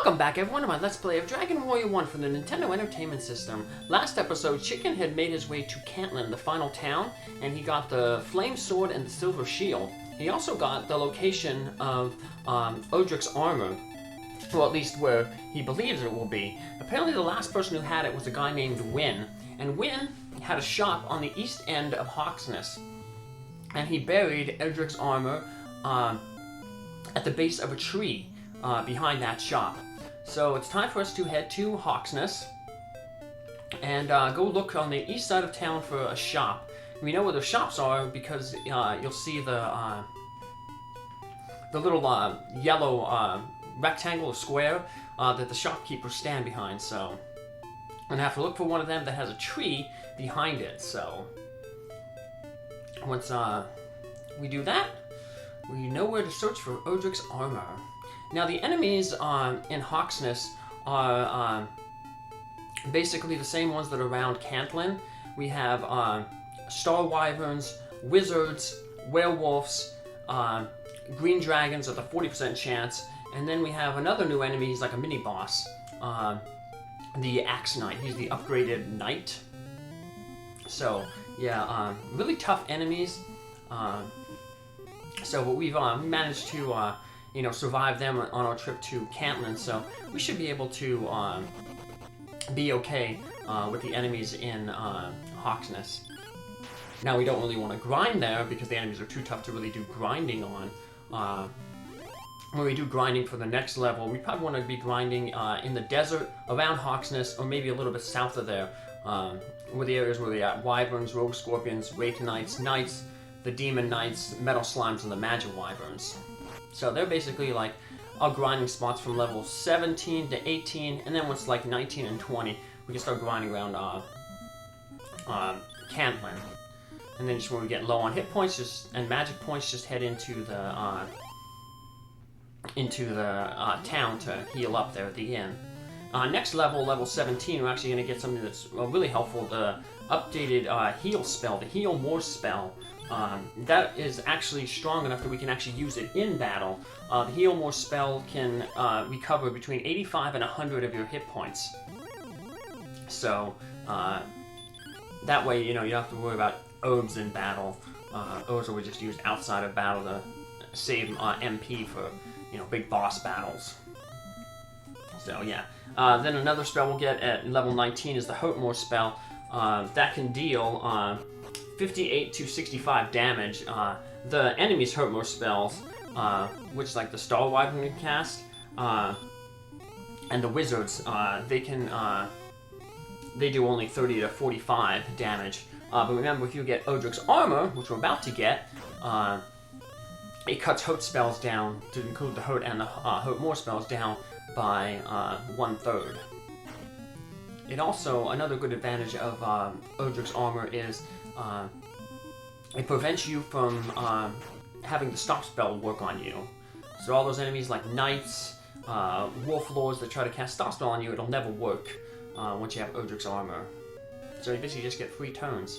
Welcome back everyone to my Let's Play of Dragon Warrior 1 for the Nintendo Entertainment System. Last episode, Chicken had made his way to Cantlin, the final town, and he got the Flame Sword and the Silver Shield. He also got the location of Erdrick's armor, or at least where he believes it will be. Apparently the last person who had it was a guy named Wynn, and Wynn had a shop on the east end of Hauksness, and he buried Erdrick's armor at the base of a tree behind that shop. So it's time for us to head to Hauksness and go look on the east side of town for a shop. We know where the shops are because you'll see the little yellow rectangle or square that the shopkeepers stand behind. So I'm gonna have to look for one of them that has a tree behind it. So once we do that, we know where to search for Erdrick's armor. Now the enemies in Hauksness are basically the same ones that are around Cantlin. We have star wyverns, wizards, werewolves, green dragons with a 40% chance, and then we have another new enemy. He's like a mini boss, the Axe Knight. He's the upgraded knight. So yeah, really tough enemies. So but we've managed to survive them on our trip to Cantlin, so we should be able to be okay with the enemies in Hauksness. Now we don't really want to grind there because the enemies are too tough to really do grinding on. When we do grinding for the next level, we probably want to be grinding in the desert around Hauksness, or maybe a little bit south of there, where the areas where we got wyverns, rogue scorpions, wraith knights, knights, the demon knights, metal slimes, and the magic wyverns. So they're basically like our grinding spots from level 17 to 18, and then once like 19 and 20, we can start grinding around Cantlin. And then just when we get low on hit points and magic points, just head into the town to heal up there at the end. Next level, level 17, we're actually going to get something that's really helpful, the updated heal spell, the heal more spell. That is actually strong enough that we can actually use it in battle. The Heal More spell can recover between 85 and 100 of your hit points. So that way, you don't have to worry about herbs in battle. Herbs are just used outside of battle to save MP for big boss battles. So yeah. Then another spell we'll get at level 19 is the Hurt More spell. That can deal 58 to 65 damage. The enemies hurt more spells, which like the Star Wyvern can cast, and the wizards, they do only 30 to 45 damage. But remember, if you get Erdrick's armor, which we're about to get, it cuts hurt spells down to include the hurt and the hurt more spells down by 1/3. It also, another good advantage of Erdrick's armor is it prevents you from having the Stopspell work on you. So all those enemies like knights, wolf lords that try to cast Stopspell on you, it'll never work once you have Erdrick's armor. So you basically just get 3 turns.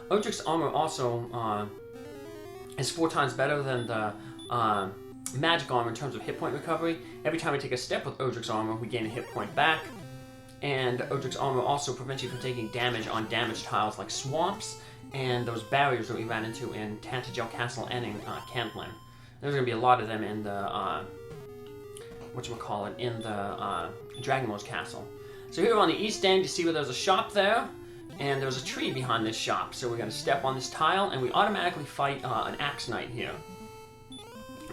Erdrick's armor also is 4 times better than the magic armor in terms of hit point recovery. Every time we take a step with Erdrick's armor, we gain a hit point back. And Erdrick's armor also prevents you from taking damage on damaged tiles like swamps and those barriers that we ran into in Tantagel Castle and in Cantlin. There's going to be a lot of them in the, in the Dragonmore's Castle. So here on the east end, you see where there's a shop there, and there's a tree behind this shop. So we're going to step on this tile, and we automatically fight an Axe Knight here.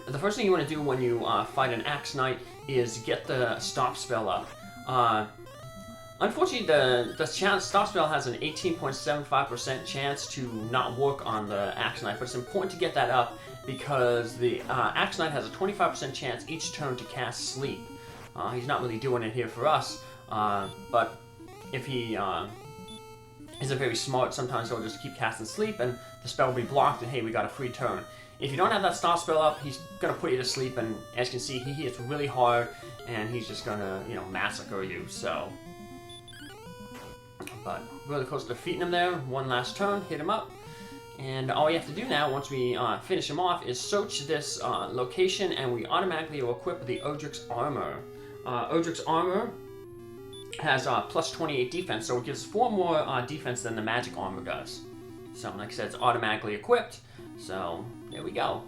The first thing you want to do when you fight an Axe Knight is get the Stopspell up. Unfortunately, the Stopspell has an 18.75% chance to not work on the Axe Knight, but it's important to get that up because the Axe Knight has a 25% chance each turn to cast Sleep. He's not really doing it here for us, but if he isn't very smart, sometimes he'll just keep casting Sleep and the spell will be blocked and hey, we got a free turn. If you don't have that Stopspell up, he's going to put you to sleep, and as you can see, he hits really hard and he's just going to, massacre you, so... But really close to defeating him there. One last turn, hit him up. And all we have to do now, once we finish him off, is search this location, and we automatically will equip the Erdrick's armor. Erdrick's armor has plus 28 defense, so it gives 4 more defense than the magic armor does. So, like I said, it's automatically equipped. So, there we go.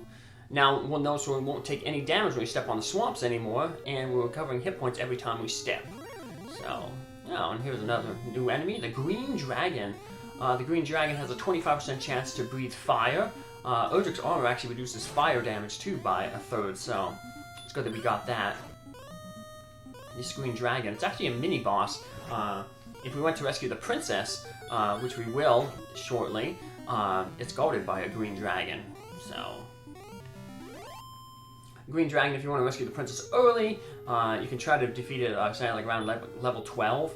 Now, we'll notice we won't take any damage when we step on the swamps anymore, and we're recovering hit points every time we step. So, oh, and here's another new enemy, the Green Dragon. The Green Dragon has a 25% chance to breathe fire. Erdrick's armor actually reduces fire damage too by a third, so it's good that we got that. This Green Dragon, it's actually a mini boss. If we went to rescue the princess, which we will shortly, it's guarded by a Green Dragon. So, Green Dragon, if you want to rescue the princess early, you can try to defeat it, say like around level 12.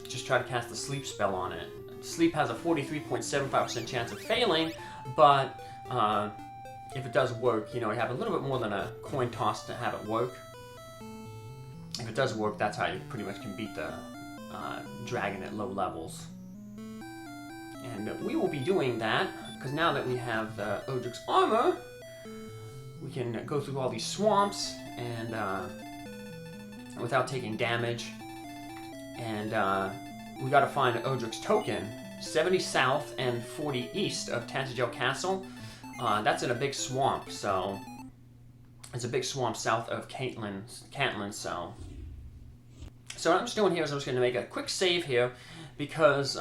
Just try to cast the sleep spell on it. Sleep has a 43.75% chance of failing, but if it does work, you know, you have a little bit more than a coin toss to have it work. If it does work, that's how you pretty much can beat the dragon at low levels. And we will be doing that, because now that we have Erdrick's armor, we can go through all these swamps and without taking damage. And we gotta find Erdrick's token, 70 south and 40 east of Tantagel Castle. That's in a big swamp, so it's a big swamp south of Cantlin, so what I'm just doing here is I'm just going to make a quick save here, because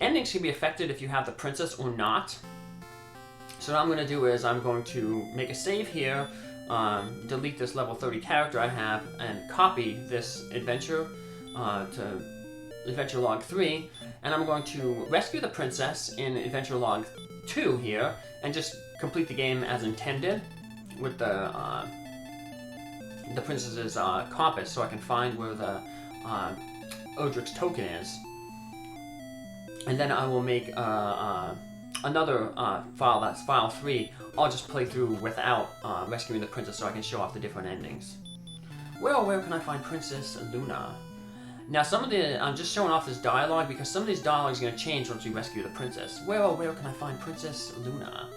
endings can be affected if you have the princess or not. So what I'm going to do is I'm going to make a save here, delete this level 30 character I have, and copy this adventure to Adventure Log 3, and I'm going to rescue the princess in Adventure Log 2 here, and just complete the game as intended with the princess's compass, so I can find where the Erdrick's token is. And then I will make another file, that's file 3. I'll just play through without rescuing the princess, so I can show off the different endings. Well, where can I find Princess Luna? Now, some of the, I'm just showing off this dialogue because some of these dialogues are going to change once we rescue the princess. Well, where can I find Princess Luna?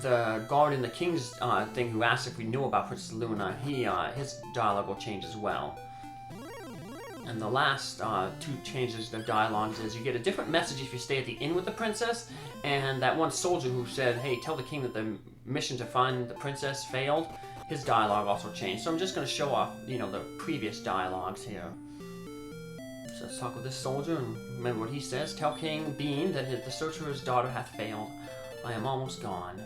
The guard in the king's thing who asked if we knew about Princess Luna, his dialogue will change as well. And the last 2 changes to dialogues is you get a different message if you stay at the inn with the princess, and that one soldier who said, hey, tell the king that the mission to find the princess failed, his dialogue also changed. So I'm just going to show off, you know, the previous dialogues here. So let's talk with this soldier and remember what he says. Tell King Bean that the search for his daughter hath failed. I am almost gone.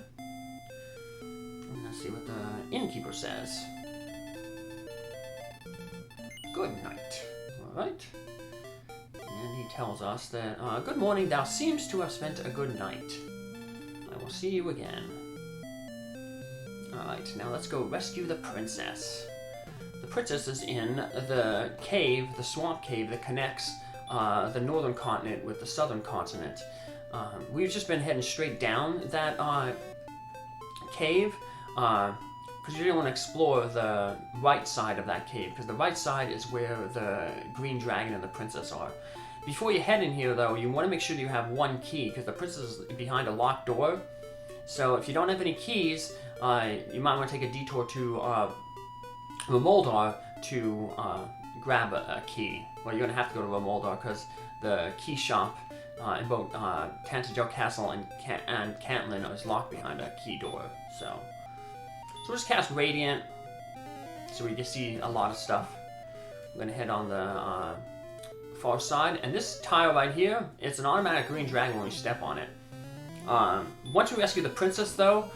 And let's see what the innkeeper says. Good night. Alright. And he tells us that, good morning, thou seems to have spent a good night. I will see you again. Alright, now let's go rescue the princess. The princess is in the cave, the swamp cave that connects the northern continent with the southern continent. We've just been heading straight down that cave, because you really want to explore the right side of that cave, because the right side is where the green dragon and the princess are. Before you head in here, though, you want to make sure you have one key, because the princess is behind a locked door. So if you don't have any keys, you might want to take a detour to Ramoldar to grab a key. Well, you're going to have to go to Ramoldar, because the key shop in both Tantagel Castle and Cantlin is locked behind a key door. So we'll just cast Radiant, so we can see a lot of stuff. I'm going to head on the far side, and this tile right here, it's an automatic green dragon when we step on it. Once we rescue the princess, though,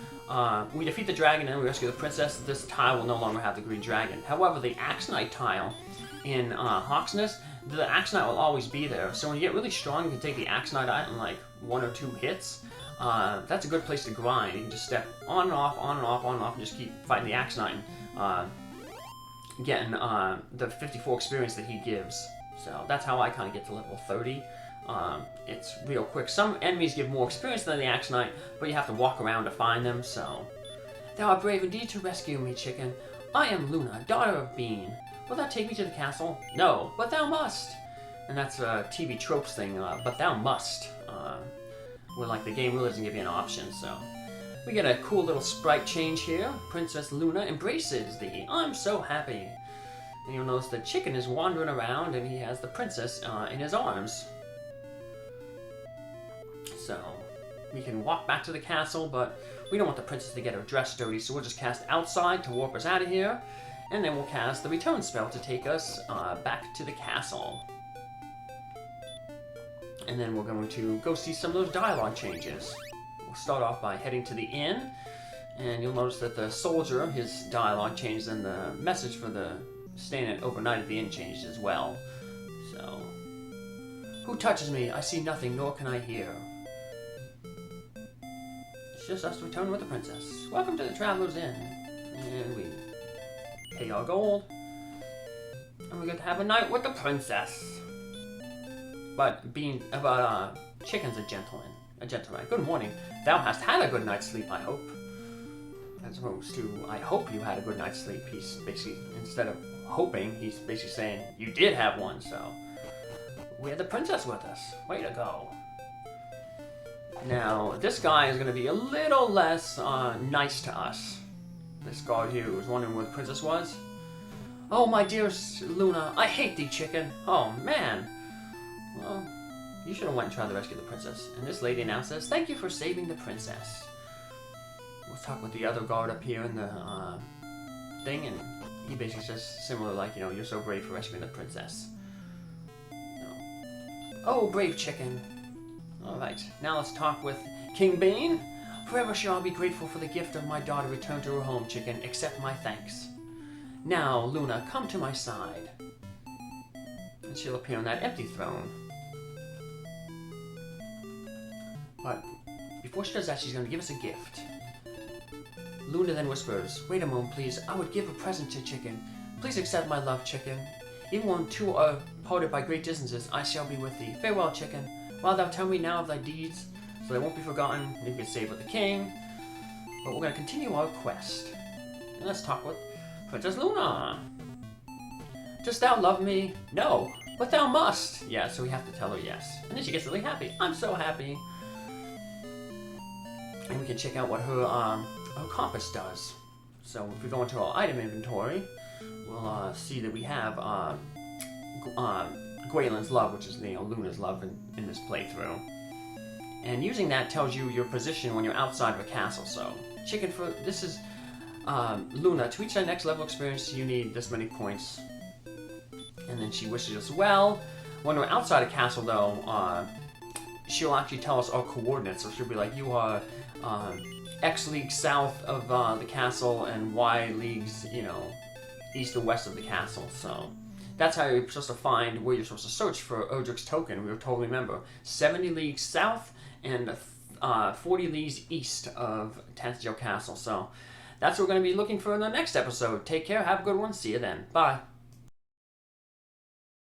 we defeat the dragon and we rescue the princess, this tile will no longer have the green dragon. However, the Axe Knight tile in Hauksness, the Axe Knight will always be there. So when you get really strong, you can take the Axe Knight out in like 1 or 2 hits. That's a good place to grind. You can just step on and off, on and off, on and off, and just keep fighting the Axe Knight and getting the 54 experience that he gives. So that's how I kind of get to level 30. It's real quick. Some enemies give more experience than the Axe Knight, but you have to walk around to find them, so... Thou art brave indeed to rescue me, chicken. I am Luna, daughter of Bean. Will thou take me to the castle? No, but thou must. And that's a TV tropes thing, but thou must. Where, like, the game really doesn't give you an option, so... We get a cool little sprite change here. Princess Luna embraces thee. I'm so happy. And you'll notice the chicken is wandering around and he has the princess in his arms. So, we can walk back to the castle, but we don't want the princess to get her dress dirty, so we'll just cast outside to warp us out of here. And then we'll cast the return spell to take us back to the castle. And then we're going to go see some of those dialogue changes. We'll start off by heading to the inn, and you'll notice that the soldier, his dialogue changed, and the message for the staying overnight at the inn changed as well. So, who touches me? I see nothing, nor can I hear. It's just us returning with the princess. Welcome to the Traveler's Inn. And we pay our gold, and we get to have a night with the princess. But chicken's a gentleman. Good morning. Thou hast had a good night's sleep, I hope. As opposed to, I hope you had a good night's sleep. He's basically, instead of hoping, he's basically saying, you did have one, so. We had the princess with us. Way to go. Now, this guy is going to be a little less nice to us. This guard here who was wondering where the princess was. Oh, my dearest Luna, I hate thee, chicken. Oh, man. Well, you should have went and tried to rescue the princess. And this lady now says, thank you for saving the princess. We'll talk with the other guard up here in the thing, and he basically says similar like, you're so brave for rescuing the princess. Oh, brave chicken. Alright, now let's talk with King Bane. Forever shall I be grateful for the gift of my daughter returned to her home, chicken. Accept my thanks. Now, Luna, come to my side. And she'll appear on that empty throne. But before she does that, she's going to give us a gift. Luna then whispers, wait a moment, please. I would give a present to chicken. Please accept my love, chicken. Even when two are parted by great distances, I shall be with thee. Farewell, chicken. While thou tell me now of thy deeds, so they won't be forgotten, maybe get saved with the king. But we're going to continue our quest. And let's talk with Princess Luna. Dost thou love me? No. But thou must. Yeah, so we have to tell her yes. And then she gets really happy. I'm so happy. And we can check out what her compass does. So if we go into our item inventory, we'll see that we have Gwaylin's love, which is Luna's love in this playthrough. And using that tells you your position when you're outside of a castle. So, this is Luna. To reach that next level experience, you need this many points. And then she wishes us well. When we're outside a castle, though, she'll actually tell us our coordinates. So she'll be like, you are X leagues south of the castle and Y leagues, east or west of the castle. So that's how you're supposed to find where you're supposed to search for Erdrick's token. We were told, remember, 70 leagues south and 40 leagues east of Ancestral Castle. So that's what we're going to be looking for in the next episode. Take care, have a good one, see you then. Bye.